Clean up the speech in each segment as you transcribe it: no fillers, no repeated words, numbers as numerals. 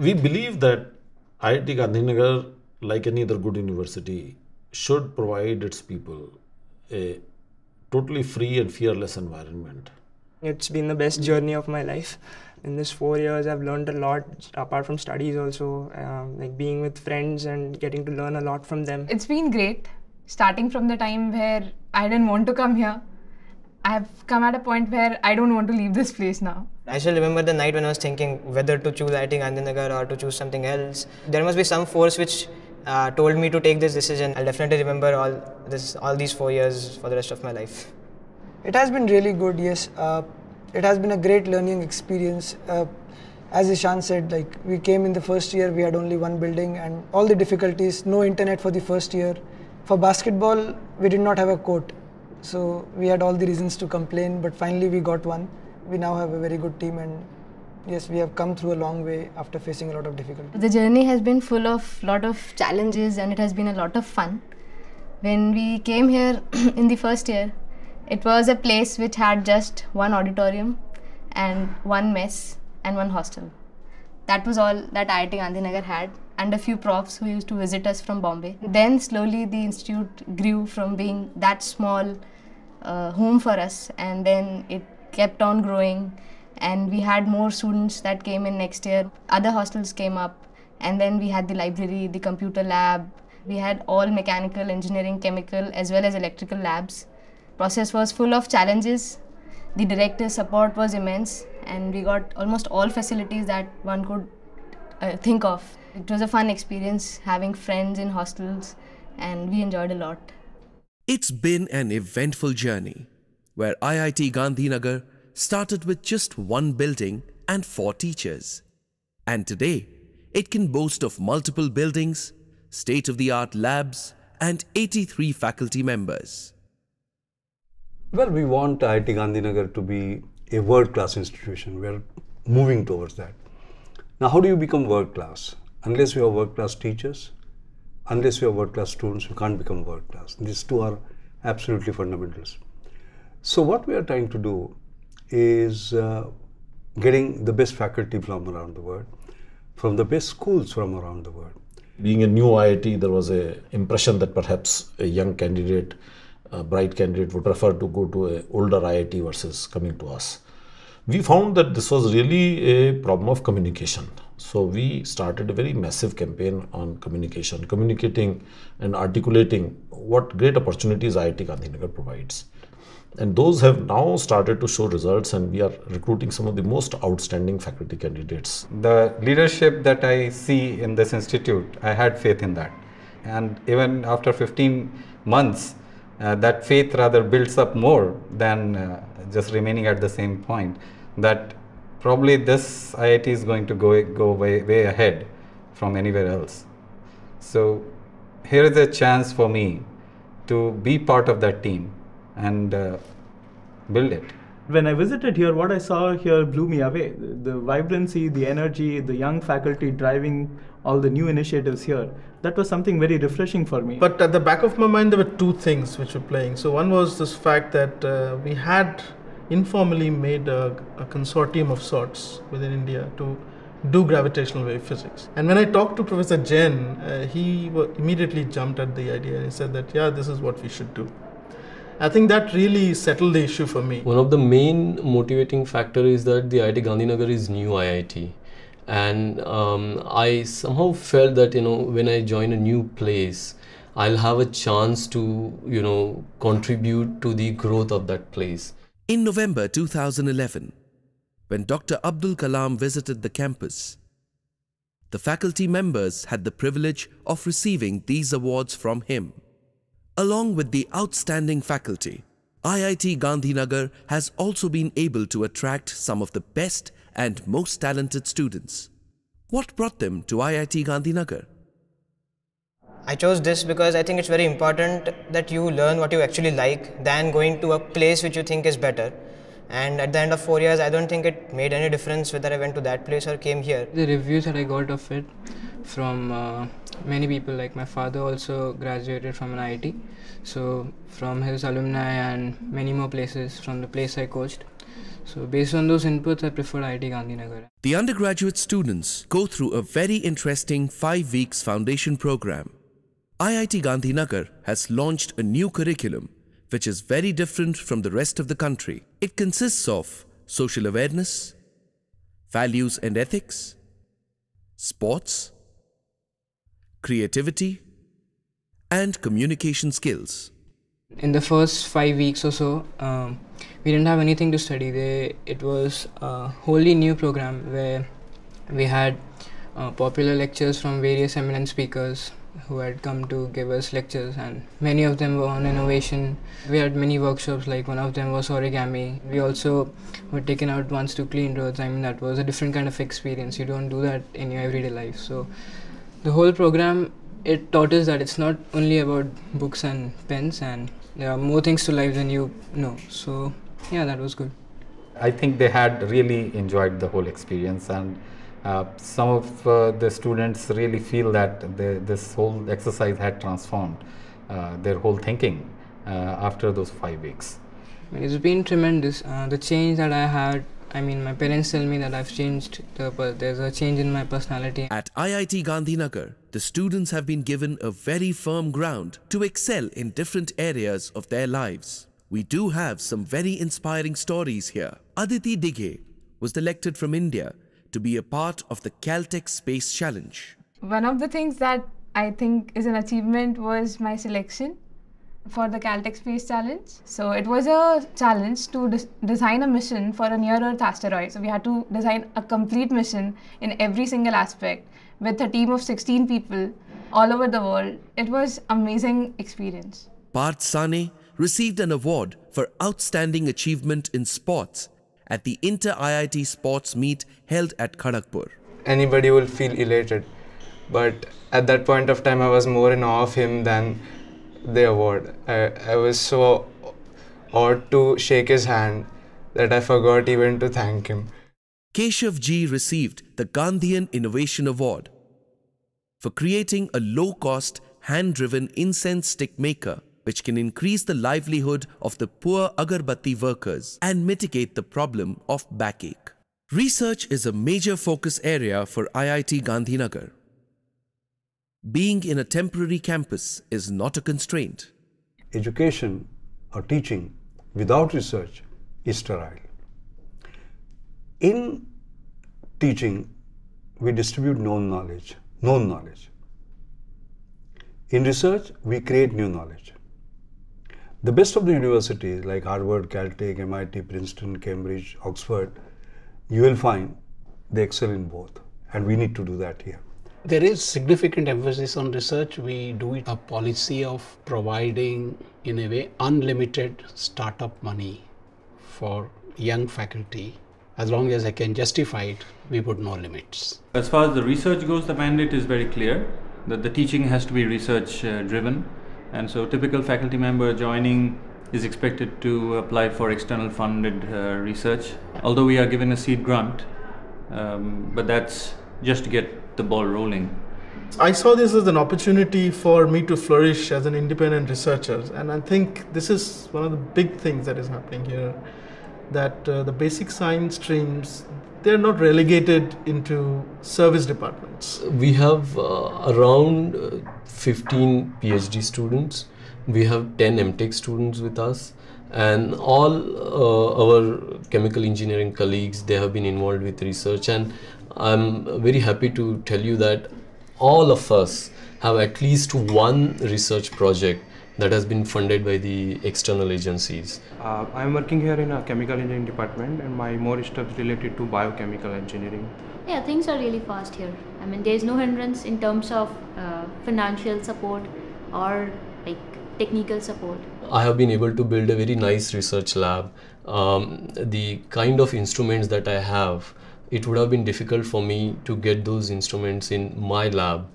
We believe that IIT Gandhinagar, like any other good university, should provide its people a totally free and fearless environment. It's been the best journey of my life. In this 4 years, I've learned a lot, apart from studies also, like being with friends and getting to learn a lot from them. It's been great, starting from the time where I didn't want to come here. I've come at a point where I don't want to leave this place now. I still remember the night when I was thinking whether to choose IIT Gandhinagar or to choose something else. There must be some force which told me to take this decision. I'll definitely remember all these 4 years for the rest of my life. It has been really good, yes. It has been a great learning experience. As Ishan said, like we came in the first year, we had only one building and all the difficulties, no internet for the first year. For basketball, we did not have a court. So we had all the reasons to complain, but finally we got one. We now have a very good team and yes, we have come through a long way after facing a lot of difficulties. The journey has been full of lot of challenges and it has been a lot of fun. When we came here in the first year, it was a place which had just one auditorium and one mess and one hostel. That was all that IIT Gandhinagar had, and a few profs who used to visit us from Bombay. Then slowly the institute grew from being that small home for us, and then it kept on growing and we had more students that came in next year. Other hostels came up and then we had the library, the computer lab. We had all mechanical, engineering, chemical as well as electrical labs. Process was full of challenges. The director's support was immense and we got almost all facilities that one could think of. It was a fun experience having friends in hostels and we enjoyed a lot. It's been an eventful journey where IIT Gandhinagar started with just one building and 4 teachers. And today, it can boast of multiple buildings, state-of-the-art labs and 83 faculty members. Well, we want IIT Gandhinagar to be a world-class institution. We are moving towards that. Now, how do you become world-class? Unless you have world-class teachers, unless you have world-class students, you can't become world-class. These two are absolutely fundamentals. So what we are trying to do is getting the best faculty from around the world, from the best schools from around the world. Being a new IIT, there was an impression that perhaps a young candidate, a bright candidate would prefer to go to an older IIT versus coming to us. We found that this was really a problem of communication. So we started a very massive campaign on communication, communicating and articulating what great opportunities IIT Gandhinagar provides. And those have now started to show results and we are recruiting some of the most outstanding faculty candidates. The leadership that I see in this institute, I had faith in that. And even after 15 months, that faith rather builds up more than just remaining at the same point. That probably this IIT is going to go way ahead from anywhere else. So here is a chance for me to be part of that team and build it. When I visited here, what I saw here blew me away. The vibrancy, the energy, the young faculty driving all the new initiatives here. That was something very refreshing for me. But at the back of my mind, there were 2 things which were playing. So one was this fact that we had informally made a consortium of sorts within India to do gravitational wave physics. And when I talked to Professor Jain, he immediately jumped at the idea and he said that, yeah, this is what we should do. I think that really settled the issue for me. One of the main motivating factor is that the IIT Gandhinagar is new IIT. And I somehow felt that, when I join a new place, I'll have a chance to, contribute to the growth of that place. In November 2011, when Dr. Abdul Kalam visited the campus, the faculty members had the privilege of receiving these awards from him. Along with the outstanding faculty, IIT Gandhinagar has also been able to attract some of the best and most talented students. What brought them to IIT Gandhinagar? I chose this because I think it's very important that you learn what you actually like than going to a place which you think is better. And at the end of 4 years, I don't think it made any difference whether I went to that place or came here. The reviews that I got of it from many people, like my father also graduated from an IIT, so from his alumni and many more places from the place I coached. So based on those inputs, I preferred IIT Gandhinagar. The undergraduate students go through a very interesting 5 weeks foundation program. IIT Gandhinagar has launched a new curriculum which is very different from the rest of the country. It consists of social awareness, values and ethics, sports, creativity, and communication skills. In the first 5 weeks or so, we didn't have anything to study. It was a wholly new program where we had popular lectures from various eminent speakers who had come to give us lectures, and many of them were on innovation. We had many workshops, like one of them was origami. We also were taken out once to clean roads. I mean, that was a different kind of experience. You don't do that in your everyday life. So the whole program, it taught us that it's not only about books and pens, and there are more things to life than you know. So yeah, that was good. I think they had really enjoyed the whole experience, and some of the students really feel that this whole exercise had transformed their whole thinking after those 5 weeks. It's been tremendous. The change that I had, I mean, my parents tell me that I've changed, there's a change in my personality. At IIT Gandhinagar, the students have been given a very firm ground to excel in different areas of their lives. We do have some very inspiring stories here. Aditi Dighe was selected from India to be a part of the Caltech Space Challenge. One of the things that I think is an achievement was my selection for the Caltech Space Challenge. So it was a challenge to design a mission for a near-Earth asteroid. So we had to design a complete mission in every single aspect with a team of 16 people all over the world. It was an amazing experience. Parth Sane received an award for outstanding achievement in sports at the Inter-IIT Sports Meet held at Kharagpur. Anybody will feel elated, but at that point of time I was more in awe of him than the award. I was so awed to shake his hand that I forgot even to thank him. Keshav Ji received the Gandhian Innovation Award for creating a low-cost, hand-driven incense stick maker which can increase the livelihood of the poor agarbatti workers and mitigate the problem of backache. Research is a major focus area for IIT Gandhinagar. Being in a temporary campus is not a constraint. Education or teaching without research is sterile. In teaching, we distribute known knowledge. In research, we create new knowledge. The best of the universities like Harvard, Caltech, MIT, Princeton, Cambridge, Oxford, you will find they excel in both, and we need to do that here. There is significant emphasis on research. We do a policy of providing, in a way, unlimited startup money for young faculty. As long as I can justify it, we put no limits. As far as the research goes, the mandate is very clear that the teaching has to be research driven, and so typical faculty member joining is expected to apply for external funded research, although we are given a seed grant, but that's just to get the ball rolling. I saw this as an opportunity for me to flourish as an independent researcher, and I think this is one of the big things that is happening here, that the basic science streams, they're not relegated into service departments. We have around 15 PhD students. We have 10 MTech students with us, and all our chemical engineering colleagues, they have been involved with research, and I'm very happy to tell you that all of us have at least one research project that has been funded by the external agencies. I'm working here in a chemical engineering department, and my more stuff related to biochemical engineering. Yeah, things are really fast here. I mean, there's no hindrance in terms of financial support or like technical support. I have been able to build a very nice research lab. The kind of instruments that I have, it would have been difficult for me to get those instruments in my lab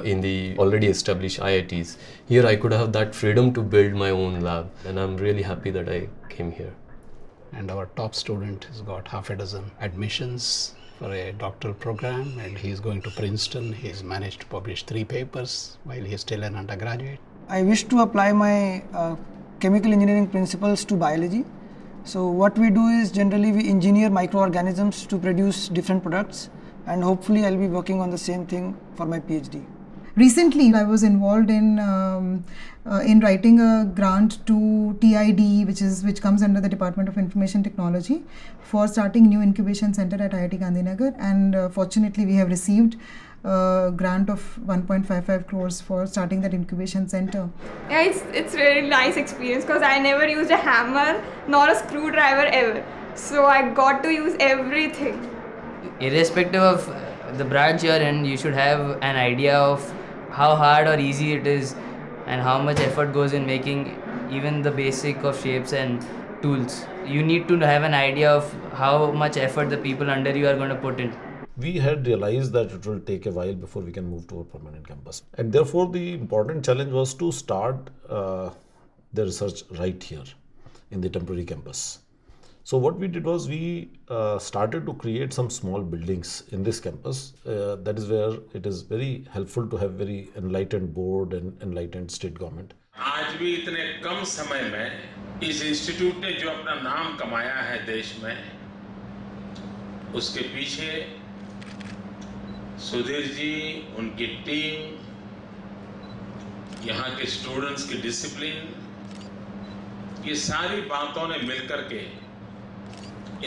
in the already established IITs. Here I could have that freedom to build my own lab, and I'm really happy that I came here. and our top student has got half a dozen admissions for a doctoral program, and he is going to Princeton. He's managed to publish 3 papers while he's still an undergraduate. I wish to apply my chemical engineering principles to biology. So what we do is generally we engineer microorganisms to produce different products, and hopefully I'll be working on the same thing for my PhD. Recently, I was involved in writing a grant to TID, which comes under the Department of Information Technology, for starting new incubation center at IIT Gandhinagar, and fortunately we have received a grant of 1.55 crores for starting that incubation center. Yeah, it's really nice experience because I never used a hammer nor a screwdriver ever. So I got to use everything. Irrespective of the branch you're in, you should have an idea of how hard or easy it is and how much effort goes in making even the basic of shapes and tools. You need to have an idea of how much effort the people under you are going to put in. We had realized that it will take a while before we can move to a permanent campus. And therefore, the important challenge was to start the research right here in the temporary campus. So what we did was we started to create some small buildings in this campus. That is where it is very helpful to have very enlightened board and enlightened state government. आज भी इतने कम समय में इस institute ने जो अपना नाम कमाया है देश में, उसके पीछे सुधीर जी, उनकी टीम, यहाँ के स्टूडेंट्स की डिसिप्लिन, ये सारी बातों ने मिलकर के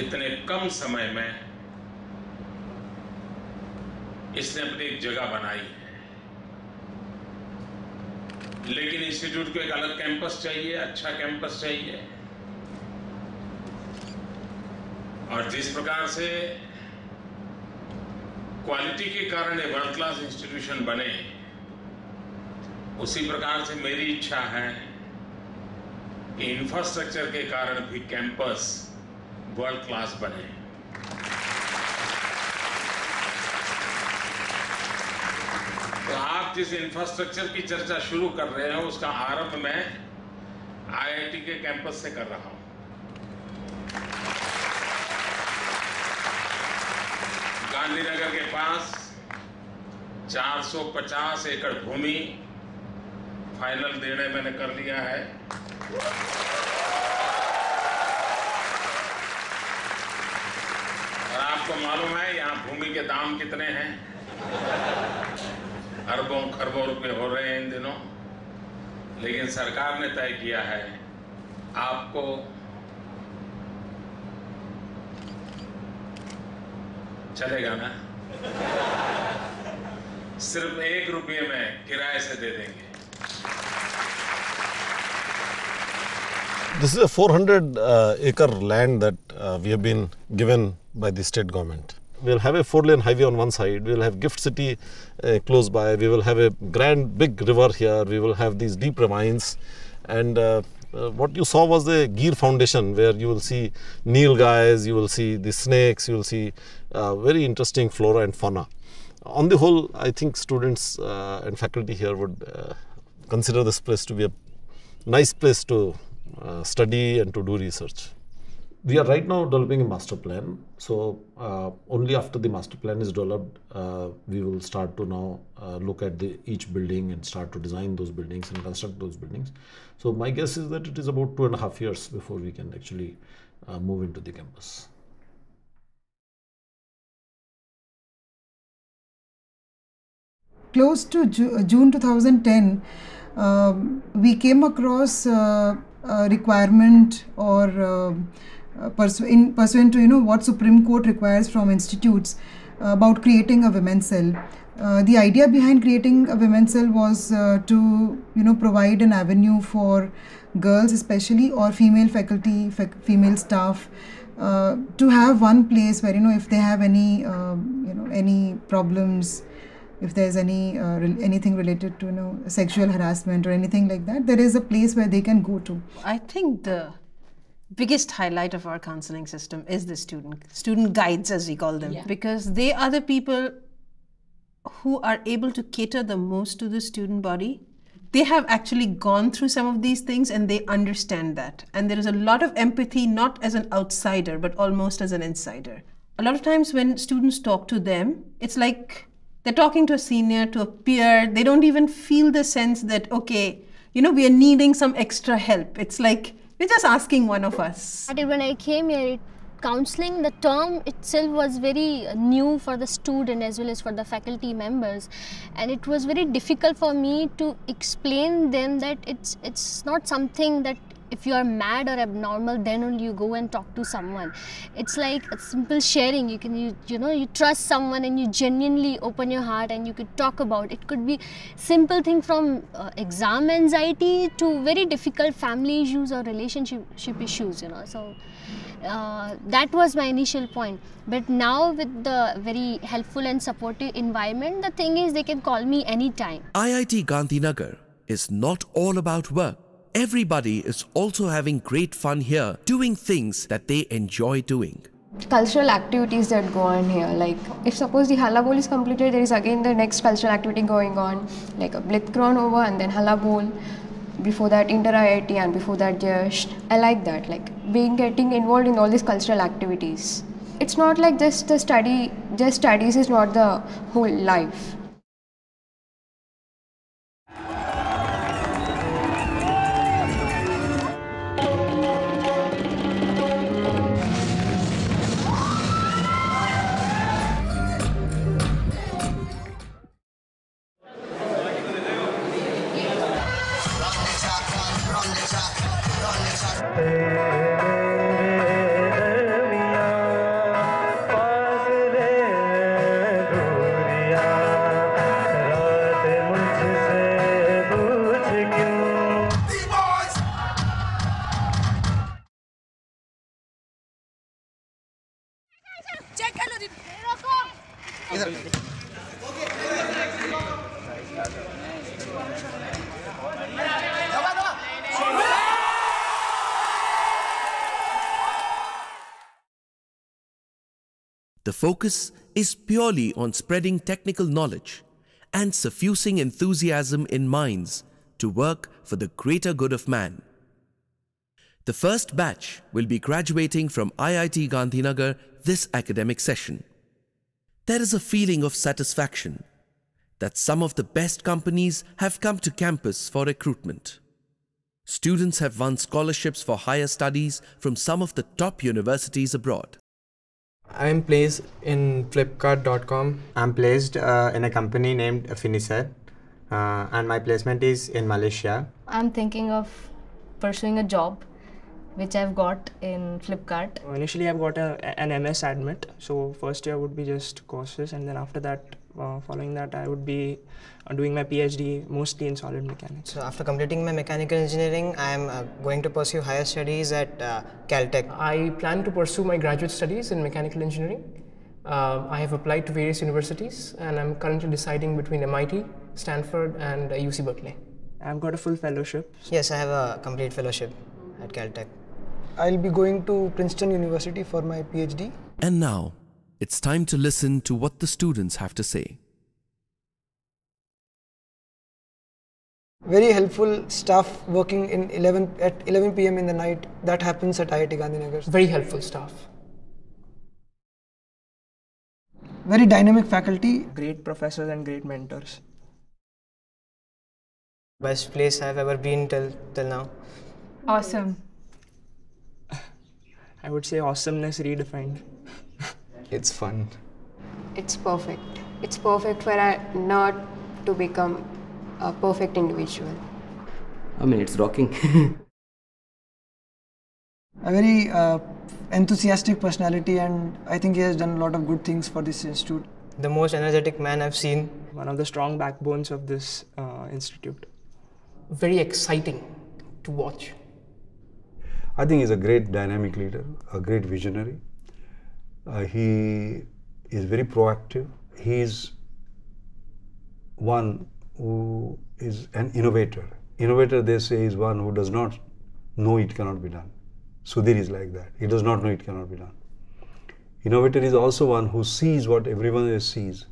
इतने कम समय में इसने अपनी एक जगह बनाई है। लेकिन इंस्टीट्यूट को एक अलग कैंपस चाहिए, अच्छा कैंपस चाहिए, और जिस प्रकार से क्वालिटी के कारण ये वर्ल्ड क्लास इंस्टीट्यूशन बने, उसी प्रकार से मेरी इच्छा है कि इंफ्रास्ट्रक्चर के कारण भी कैंपस वर्ल्ड क्लास बने। तो आप जिस इंफ्रास्ट्रक्चर की चर्चा शुरू कर रहे हैं, उसका आरंभ मैं आईआईटी के कैंपस से कर रहा हूं। गांधीनगर के पास 450 एकड़ भूमि फाइनल निर्णय मैंने कर लिया है। और आपको मालूम है यहाँ भूमि के दाम कितने हैं? अरबों खरबों रुपए हो रहे हैं इन दिनों। लेकिन सरकार ने तय किया है आपको चलेगा ना, सिर्फ 1 रुपये में किराए से दे देंगे। This is a 400 acre land that we have been given by the state government. We'll have a 4-lane highway on one side, we'll have Gift City close by, we will have a grand big river here, we will have these deep ravines, and what you saw was the Gir Foundation, where you will see nilgais, you will see the snakes, you will see very interesting flora and fauna. On the whole, I think students and faculty here would consider this place to be a nice place to study and to do research. We are right now developing a master plan. So only after the master plan is developed, we will start to now look at each building and start to design those buildings and construct those buildings. So my guess is that it is about 2.5 years before we can actually move into the campus. Close to June 2010, we came across a requirement or pursuant to what Supreme Court requires from institutes about creating a women's cell. The idea behind creating a women's cell was to provide an avenue for girls especially, or female faculty, female staff, to have one place where if they have any any problems, if there's anything related to sexual harassment or anything like that, there is a place where they can go to. I think the biggest highlight of our counseling system is the student guides, as we call them, because they are the people who are able to cater the most to the student body, they have actually gone through some of these things and they understand that. And there is a lot of empathy, not as an outsider, but almost as an insider. A lot of times when students talk to them, it's like they're talking to a senior, to a peer. They don't even feel the sense that, okay, you know, we are needing some extra help. It's like, we're just asking one of us. When I came here, counseling, the term itself was very new for the student as well as for the faculty members, and it was very difficult for me to explain them that it's not something that if you are mad or abnormal then only you go and talk to someone. It's like a simple sharing. You trust someone and you genuinely open your heart and you could talk about it. Could be simple thing from exam anxiety to very difficult family issues or relationship issues, so that was my initial point. But now with the very helpful and supportive environment, the thing is they can call me anytime. IIT Gandhinagar is not all about work. Everybody is also having great fun here, doing things that they enjoy doing. Cultural activities that go on here, like if suppose the Halla Bowl is completed, there is again the next cultural activity going on, like a Blitzkrieg over and then Halla Bowl. Before that inter-IIT and before that Jash. I like that, like getting involved in all these cultural activities. It's not like just studies is not the whole life. The focus is purely on spreading technical knowledge and suffusing enthusiasm in minds to work for the greater good of man. The first batch will be graduating from IIT Gandhinagar this academic session. There is a feeling of satisfaction that some of the best companies have come to campus for recruitment. Students have won scholarships for higher studies from some of the top universities abroad. I am placed in Flipkart.com. I'm placed in a company named Finicare, and my placement is in Malaysia. I'm thinking of pursuing a job which I've got in Flipkart. Initially I've got an MS admit, so first year would be just courses, and then after that, following that I would be doing my PhD mostly in solid mechanics. So after completing my mechanical engineering, I am going to pursue higher studies at Caltech. I plan to pursue my graduate studies in mechanical engineering. I have applied to various universities and I'm currently deciding between MIT, Stanford and UC Berkeley. I've got a full fellowship. Yes, I have a complete fellowship at Caltech. I'll be going to Princeton University for my PhD. And now, it's time to listen to what the students have to say. Very helpful staff working at 11 p.m. in the night. That happens at IIT Gandhinagar. Very helpful staff. Very dynamic faculty. Great professors and great mentors. Best place I've ever been till now. Awesome. I would say awesomeness redefined. It's fun. It's perfect. It's perfect for a nerd to become a perfect individual. I mean, it's rocking. A very enthusiastic personality, and I think he has done a lot of good things for this institute. The most energetic man I've seen. One of the strong backbones of this institute. Very exciting to watch. I think he's a great dynamic leader, a great visionary. He is very proactive. He is one who is an innovator. Innovator, they say, is one who does not know it cannot be done. Sudhir is like that. He does not know it cannot be done. Innovator is also one who sees what everyone else sees,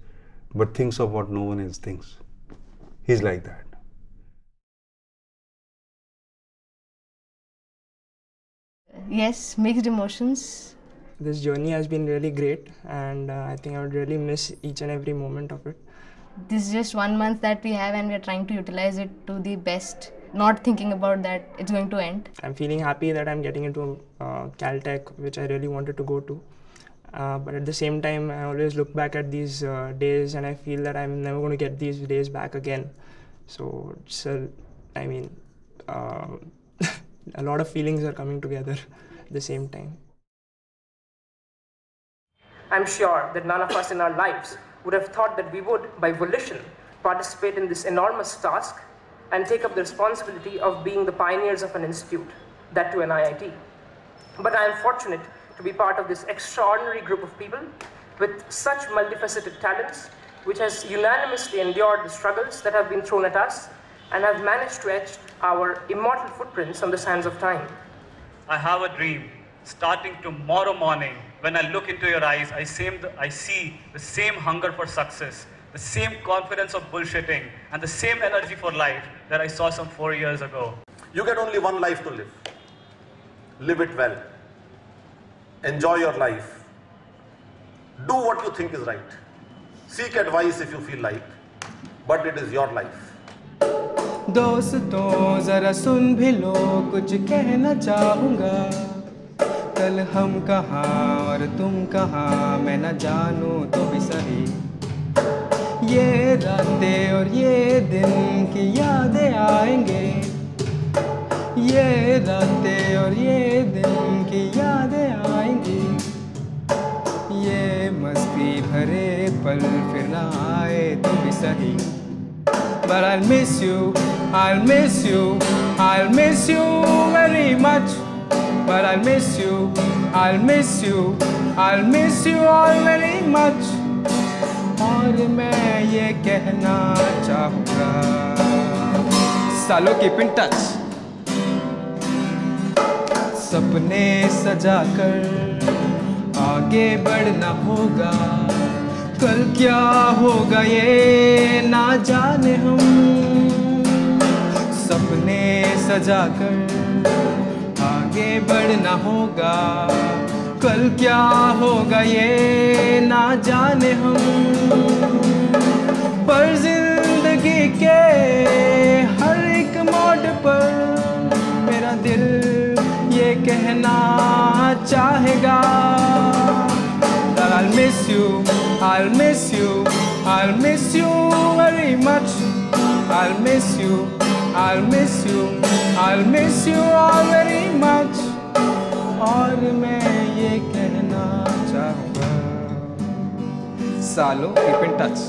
but thinks of what no one else thinks. He's like that. Yes, mixed emotions. This journey has been really great, and I think I would really miss each and every moment of it. This is just 1 month that we have and we are trying to utilize it to the best, not thinking about that it's going to end. I'm feeling happy that I'm getting into Caltech, which I really wanted to go to. But at the same time, I always look back at these days and I feel that I'm never going to get these days back again. So, I mean, a lot of feelings are coming together at the same time. I'm sure that none of us in our lives would have thought that we would, by volition, participate in this enormous task and take up the responsibility of being the pioneers of an institute, that to an IIT. But I am fortunate to be part of this extraordinary group of people with such multifaceted talents, which has unanimously endured the struggles that have been thrown at us and have managed to etch our immortal footprints on the sands of time. I have a dream. Starting tomorrow morning, when I look into your eyes, I see the same hunger for success, the same confidence of bullshitting, and the same energy for life that I saw some 4 years ago. You get only one life to live. Live it well. Enjoy your life. Do what you think is right. Seek advice if you feel like, but it is your life. दोस्तों जरा सुन भी लो कुछ कहना चाहूँगा कल हम कहाँ और तुम कहाँ मैं न जानूँ तो भी सही ये रातें और ये दिन की यादें आएंगे ये रातें और ये दिन की यादें आएंगी ये मस्ती भरे पल फिर न आए तो भी सही But I'll miss you, I'll miss you, I'll miss you very much. But I'll miss you, I'll miss you, I'll miss you all very much. और मैं ये कहना चाहूँगा सालों keep in touch. सपने सजाकर आगे बढ़ना होगा कल क्या होगा ये ना जाने हम सपने सजाकर आगे बढ़ना होगा कल क्या होगा ये ना जाने हम पर जिंदगी के हर एक मोड़ पर मेरा दिल ये कहना चाहेगा that I'll miss you, I'll miss you, I'll miss you very much. I'll miss you, I'll miss you, I'll miss you all very much. और मैं ये कहना चाहूँगा सालों keep in touch.